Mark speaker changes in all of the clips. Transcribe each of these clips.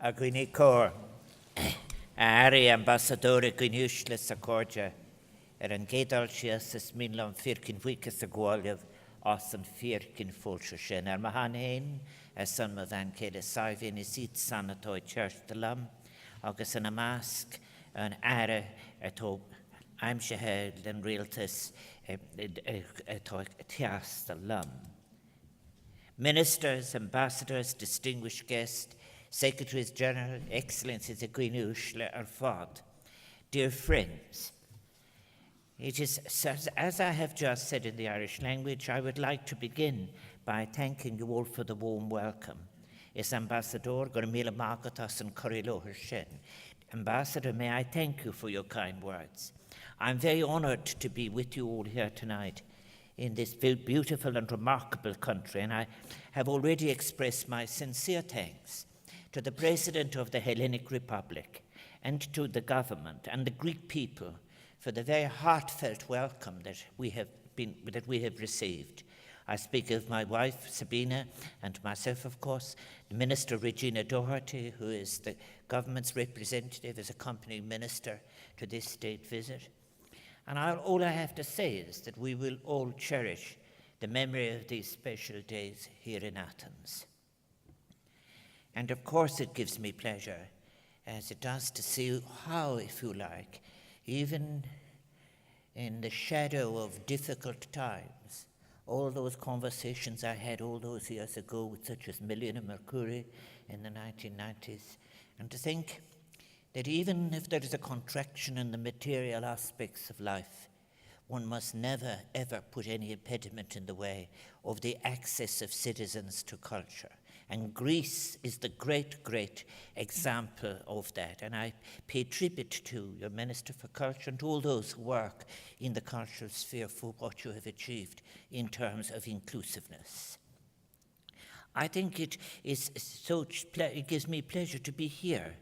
Speaker 1: A gwini cor. Ari ambassador gwiniwsles a cordia. An gédal sias ys minlam firkin wikas a gwaliev os an firkin fulsha sin. Mahan ein, son ma van kele saivin is it sanatoi church de lam. Agus an a mask an ara ato I'm shahad and realtas tias de lam. Ministers, ambassadors, distinguished guests, Secretaries General, Excellencies a Gwynwsle ar fod. Dear friends, it is, as I have just said in the Irish language, I would like to begin by thanking you all for the warm welcome. Is Ambassador Gormila Magatas and Corilo Hershen. Ambassador, may I thank you for your kind words. I'm very honored to be with you all here tonight in this beautiful and remarkable country, and I have already expressed my sincere thanks to the President of the Hellenic Republic and to the government and the Greek people for the very heartfelt welcome that we have received. I speak of my wife, Sabina, and myself, of course, the Minister Regina Doherty, who is the government's representative as accompanying minister to this state visit. And all I have to say is that we will all cherish the memory of these special days here in Athens. And of course it gives me pleasure, as it does, to see how, if you like, even in the shadow of difficult times, all those conversations I had all those years ago with such as Milena Mercouri in the 1990s, and to think that even if there is a contraction in the material aspects of life, one must never, ever put any impediment in the way of the access of citizens to culture. And Greece is the great, great example of that. And I pay tribute to your Minister for Culture and all those who work in the cultural sphere for what you have achieved in terms of inclusiveness. I think it gives me pleasure to be here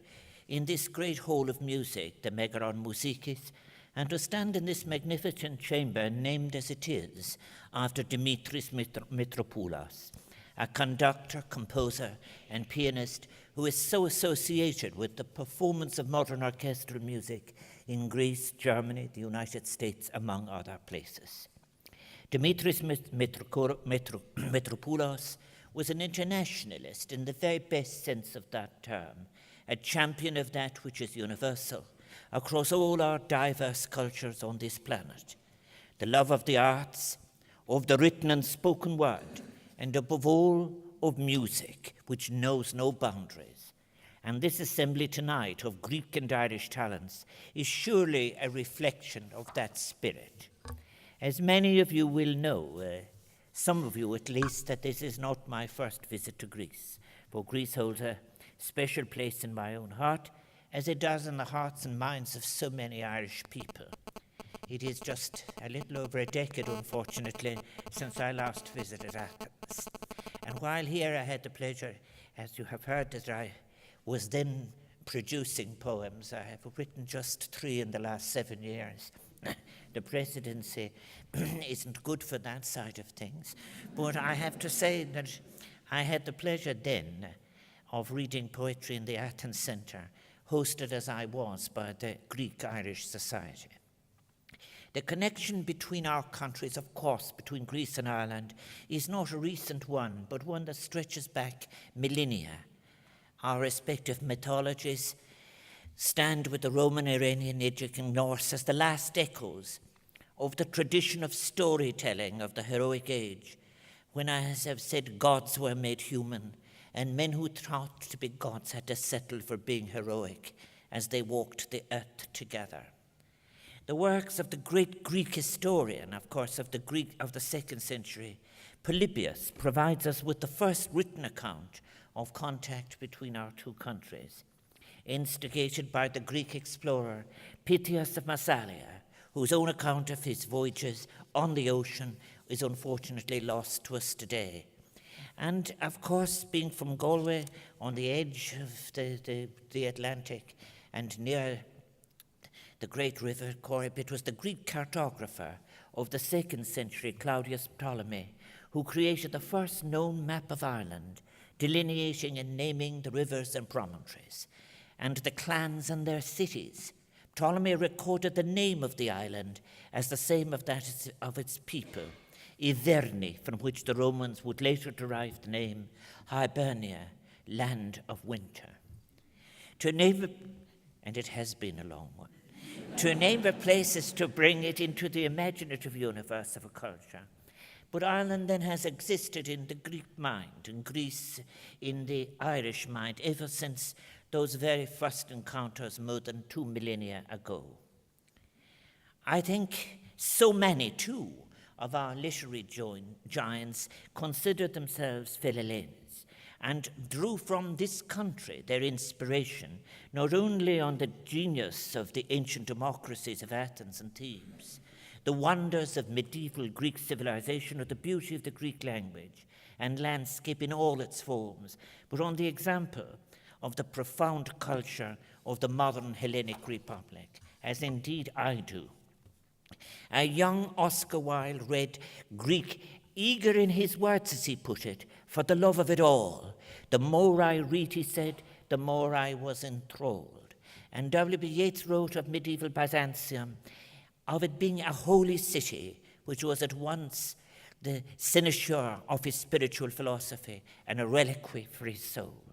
Speaker 1: in this great hall of music, the Megaron Musikis, and to stand in this magnificent chamber named as it is after Dimitris Mitropoulos, a conductor, composer, and pianist who is so associated with the performance of modern orchestral music in Greece, Germany, the United States, among other places. Dimitris Mitropoulos was an internationalist in the very best sense of that term, a champion of that which is universal across all our diverse cultures on this planet, the love of the arts, of the written and spoken word, and above all, of music, which knows no boundaries. And this assembly tonight of Greek and Irish talents is surely a reflection of that spirit. As many of you will know, some of you at least, that this is not my first visit to Greece, for Greece holds a special place in my own heart, as it does in the hearts and minds of so many Irish people. It is just a little over a decade, unfortunately, since I last visited Athens. And while here I had the pleasure, as you have heard, that I was then producing poems. I have written just 3 in the last 7 years. The presidency isn't good for that side of things. But I have to say that I had the pleasure then of reading poetry in the Athens Centre, hosted as I was by the Greek-Irish Society. The connection between our countries, of course, between Greece and Ireland, is not a recent one, but one that stretches back millennia. Our respective mythologies stand with the Roman, Iranian, Egypt, and Norse as the last echoes of the tradition of storytelling of the heroic age, when, as I've said, gods were made human, and men who thought to be gods had to settle for being heroic as they walked the earth together. The works of the great Greek historian, of course, of the 2nd century, Polybius, provides us with the first written account of contact between our two countries, instigated by the Greek explorer Pythias of Massalia, whose own account of his voyages on the ocean is unfortunately lost to us today. And, of course, being from Galway, on the edge of the Atlantic and near the great river Corrib, it was the Greek cartographer of the 2nd century, Claudius Ptolemy, who created the first known map of Ireland, delineating and naming the rivers and promontories, and the clans and their cities. Ptolemy recorded the name of the island as the same of that of its people, Iverni, from which the Romans would later derive the name Hibernia, land of winter. To name, and it has been a long one, to name a place is to bring it into the imaginative universe of a culture. But Ireland then has existed in the Greek mind, and Greece in the Irish mind, ever since those very first encounters more than 2 millennia ago. I think so many, too, of our literary giants considered themselves Philhellenes and drew from this country their inspiration, not only on the genius of the ancient democracies of Athens and Thebes, the wonders of medieval Greek civilization, or the beauty of the Greek language and landscape in all its forms, but on the example of the profound culture of the modern Hellenic Republic, as indeed I do. A young Oscar Wilde read Greek, eager in his words, as he put it, for the love of it all. The more I read, he said, the more I was enthralled. And W.B. Yeats wrote of medieval Byzantium, of it being a holy city, which was at once the cynosure of his spiritual philosophy and a reliquary for his soul.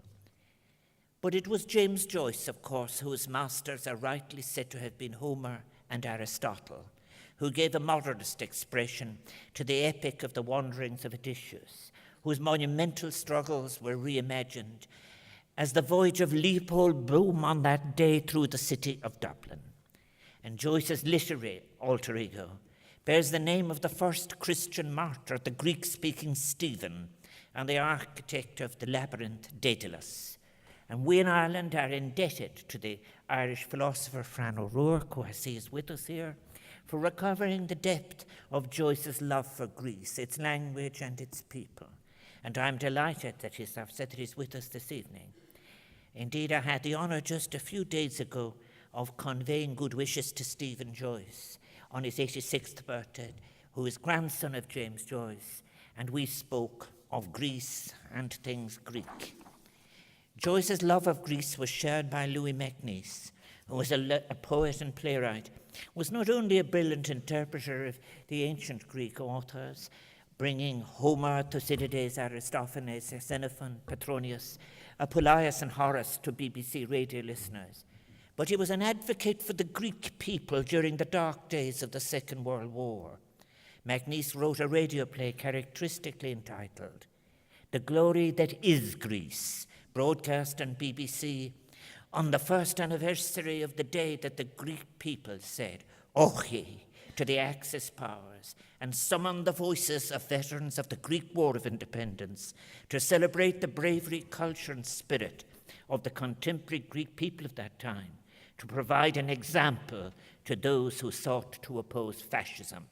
Speaker 1: But it was James Joyce, of course, whose masters are rightly said to have been Homer and Aristotle, who gave a modernist expression to the epic of the wanderings of Odysseus, whose monumental struggles were reimagined as the voyage of Leopold Bloom on that day through the city of Dublin. And Joyce's literary alter ego bears the name of the first Christian martyr, the Greek-speaking Stephen, and the architect of the labyrinth, Daedalus. And we in Ireland are indebted to the Irish philosopher Fran O'Rourke, who I see is with us here, for recovering the depth of Joyce's love for Greece, its language and its people. And I'm delighted that I've said that he's with us this evening. Indeed, I had the honor just a few days ago of conveying good wishes to Stephen Joyce on his 86th birthday, who is grandson of James Joyce, and we spoke of Greece and things Greek. Joyce's love of Greece was shared by Louis MacNeice, who was a poet and playwright, was not only a brilliant interpreter of the ancient Greek authors, bringing Homer, Thucydides, Aristophanes, Xenophon, Petronius, Apuleius and Horace to BBC radio listeners, but he was an advocate for the Greek people during the dark days of the Second World War. MacNeice wrote a radio play characteristically entitled The Glory That Is Greece, broadcast on BBC on the first anniversary of the day that the Greek people said, "Ochi," to the Axis powers, and summoned the voices of veterans of the Greek War of Independence to celebrate the bravery, culture, and spirit of the contemporary Greek people of that time, to provide an example to those who sought to oppose fascism.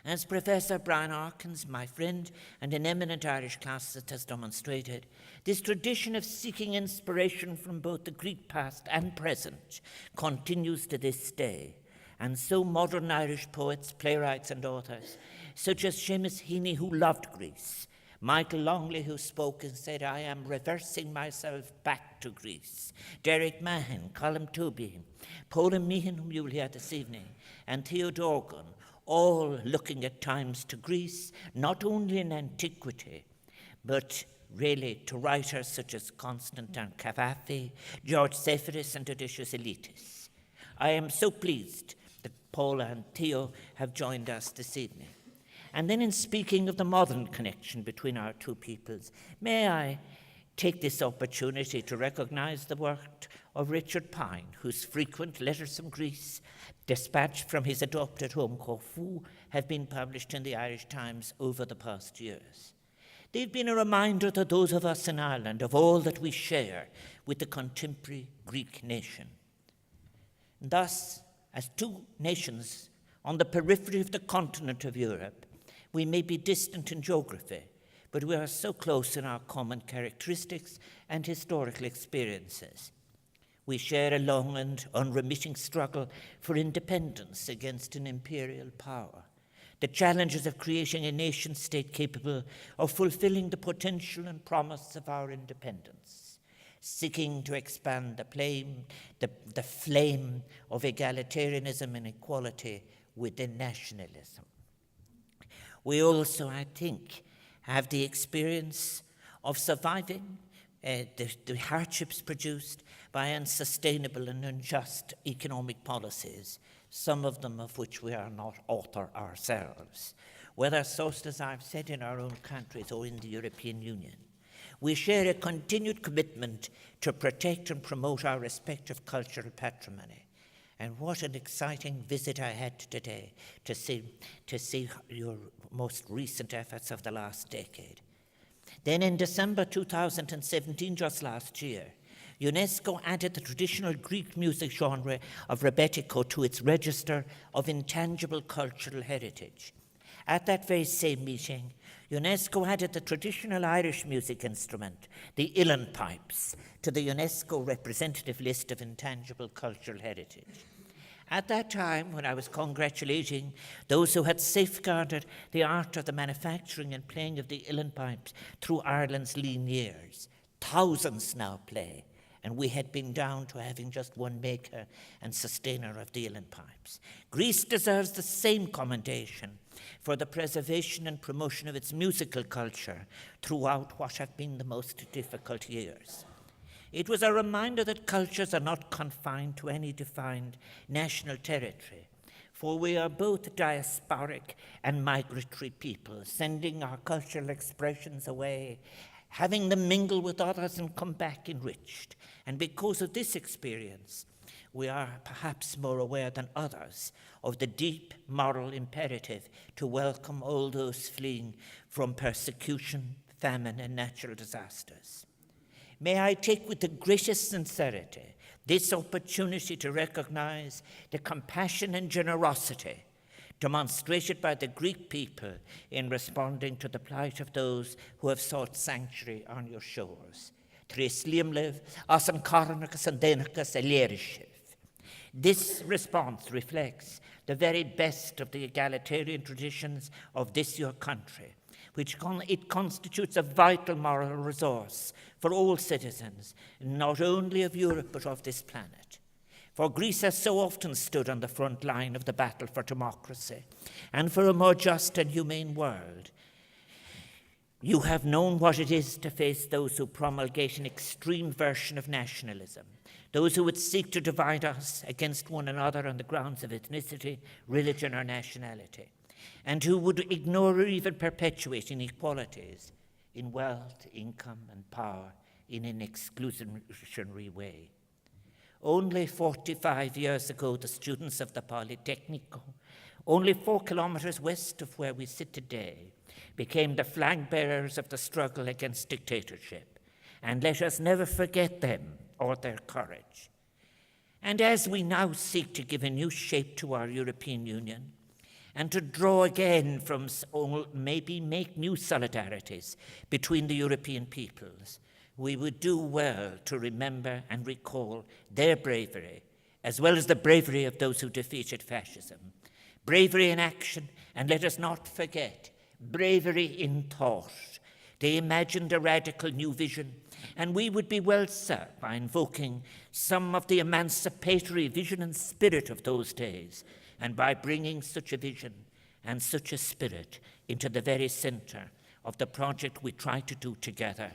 Speaker 1: As Professor Brian Arkins, my friend and an eminent Irish classicist, has demonstrated, this tradition of seeking inspiration from both the Greek past and present continues to this day. And so modern Irish poets, playwrights, and authors, such as Seamus Heaney, who loved Greece, Michael Longley, who spoke and said, "I am reversing myself back to Greece," Derek Mahan, Colm Tobey, Paula Meehan, whom you will hear this evening, and Theo Dorgan, all looking at times to Greece, not only in antiquity, but really to writers such as Constantine Cavafy, George Sephiris, and Odysseus Elitis. I am so pleased that Paula and Theo have joined us this evening. And then in speaking of the modern connection between our two peoples, may I take this opportunity to recognize the work of Richard Pine, whose frequent letters from Greece, dispatched from his adopted home, Corfu, have been published in the Irish Times over the past years. They've been a reminder to those of us in Ireland of all that we share with the contemporary Greek nation. And thus, as two nations on the periphery of the continent of Europe, we may be distant in geography, but we are so close in our common characteristics and historical experiences. We share a long and unremitting struggle for independence against an imperial power. the challenges of creating a nation-state capable of fulfilling the potential and promise of our independence, seeking to expand the flame of egalitarianism and equality within nationalism. We also, I think, have the experience of surviving the hardships produced by unsustainable and unjust economic policies, some of them of which we are not author ourselves, whether sourced, as I've said, in our own countries or in the European Union. We share a continued commitment to protect and promote our respective cultural patrimony. And what an exciting visit I had today to see your most recent efforts of the last decade. Then in December 2017, just last year, UNESCO added the traditional Greek music genre of rebetiko to its register of intangible cultural heritage. At that very same meeting, UNESCO added the traditional Irish music instrument, the uilleann pipes, to the UNESCO representative list of intangible cultural heritage. At that time, when I was congratulating those who had safeguarded the art of the manufacturing and playing of the uilleann pipes through Ireland's lean years, thousands now play, and we had been down to having just one maker and sustainer of the uilleann pipes. Greece deserves the same commendation for the preservation and promotion of its musical culture throughout what have been the most difficult years. It was a reminder that cultures are not confined to any defined national territory, for we are both diasporic and migratory people, sending our cultural expressions away, having them mingle with others and come back enriched. And because of this experience, we are perhaps more aware than others of the deep moral imperative to welcome all those fleeing from persecution, famine, and natural disasters. May I take with the greatest sincerity this opportunity to recognize the compassion and generosity demonstrated by the Greek people in responding to the plight of those who have sought sanctuary on your shores. This response reflects the very best of the egalitarian traditions of this your country, which it constitutes a vital moral resource for all citizens, not only of Europe but of this planet. For Greece has so often stood on the front line of the battle for democracy and for a more just and humane world. You have known what it is to face those who promulgate an extreme version of nationalism, those who would seek to divide us against one another on the grounds of ethnicity, religion, or nationality, and who would ignore or even perpetuate inequalities in wealth, income, and power in an exclusionary way. Only 45 years ago, the students of the Politecnico, only 4 kilometers west of where we sit today, became the flag bearers of the struggle against dictatorship. And let us never forget them or their courage. And as we now seek to give a new shape to our European Union, and to draw again from, maybe make new solidarities between the European peoples, we would do well to remember and recall their bravery, as well as the bravery of those who defeated fascism. Bravery in action, and let us not forget, bravery in thought. They imagined a radical new vision, and we would be well served by invoking some of the emancipatory vision and spirit of those days, and by bringing such a vision and such a spirit into the very center of the project we try to do together,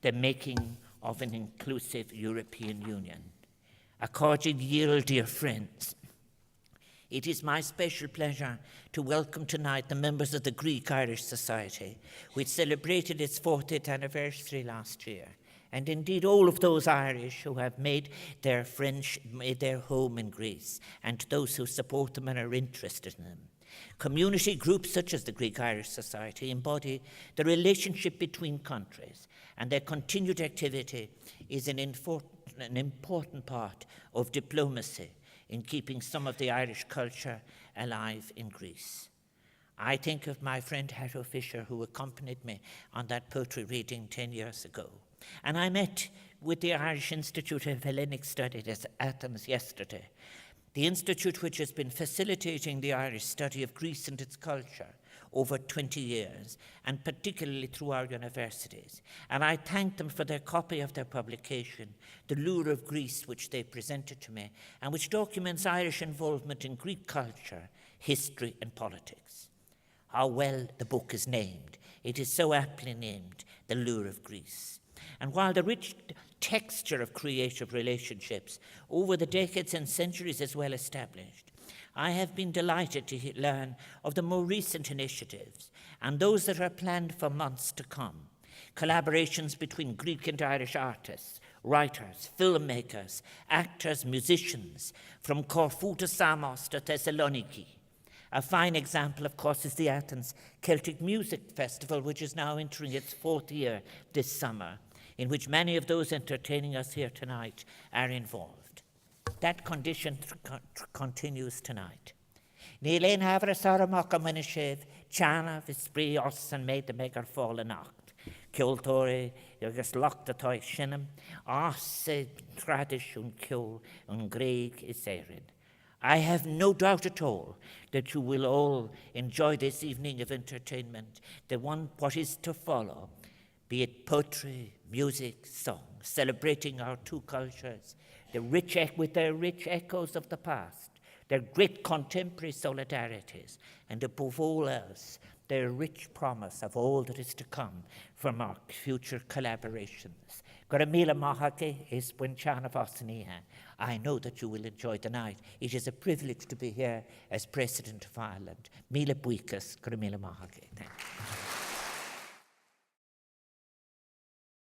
Speaker 1: the making of an inclusive European Union. According yield, dear friends, it is my special pleasure to welcome tonight the members of the Greek-Irish Society, which celebrated its 40th anniversary last year, and indeed all of those Irish who have made their home in Greece, and to those who support them and are interested in them. Community groups such as the Greek-Irish Society embody the relationship between countries, and their continued activity is an important part of diplomacy in keeping some of the Irish culture alive in Greece. I think of my friend Harrow Fisher, who accompanied me on that poetry reading 10 years ago. And I met with the Irish Institute of Hellenic Studies at Athens yesterday. The institute which has been facilitating the Irish study of Greece and its culture over 20 years, and particularly through our universities. And I thank them for their copy of their publication, The Lure of Greece, which they presented to me, and which documents Irish involvement in Greek culture, history, and politics. How well the book is named. It is so aptly named, The Lure of Greece. And while the rich texture of creative relationships over the decades and centuries is well established, I have been delighted to learn of the more recent initiatives and those that are planned for months to come. Collaborations between Greek and Irish artists, writers, filmmakers, actors, musicians, from Corfu to Samos to Thessaloniki. A fine example, of course, is the Athens Celtic Music Festival, which is now entering its 4th year this summer, in which many of those entertaining us here tonight are involved. That condition continues tonight. Níl ein havras aramach am Winneshev, Chana, Vispri, os and made the megger fall a nacht. Kiltori, agus locht the toy shinnem, os tradish un kil un Greek is erin. I have no doubt at all that you will all enjoy this evening of entertainment, what is to follow, be it poetry, music, song, celebrating our two cultures, with their rich echoes of the past, their great contemporary solidarities, and above all else, their rich promise of all that is to come from our future collaborations. Goramila Mahake is Winchana Vasaniha. I know that you will enjoy the night. It is a privilege to be here as President of Ireland. Mila Buikas, Goramila Mahake. Thank you.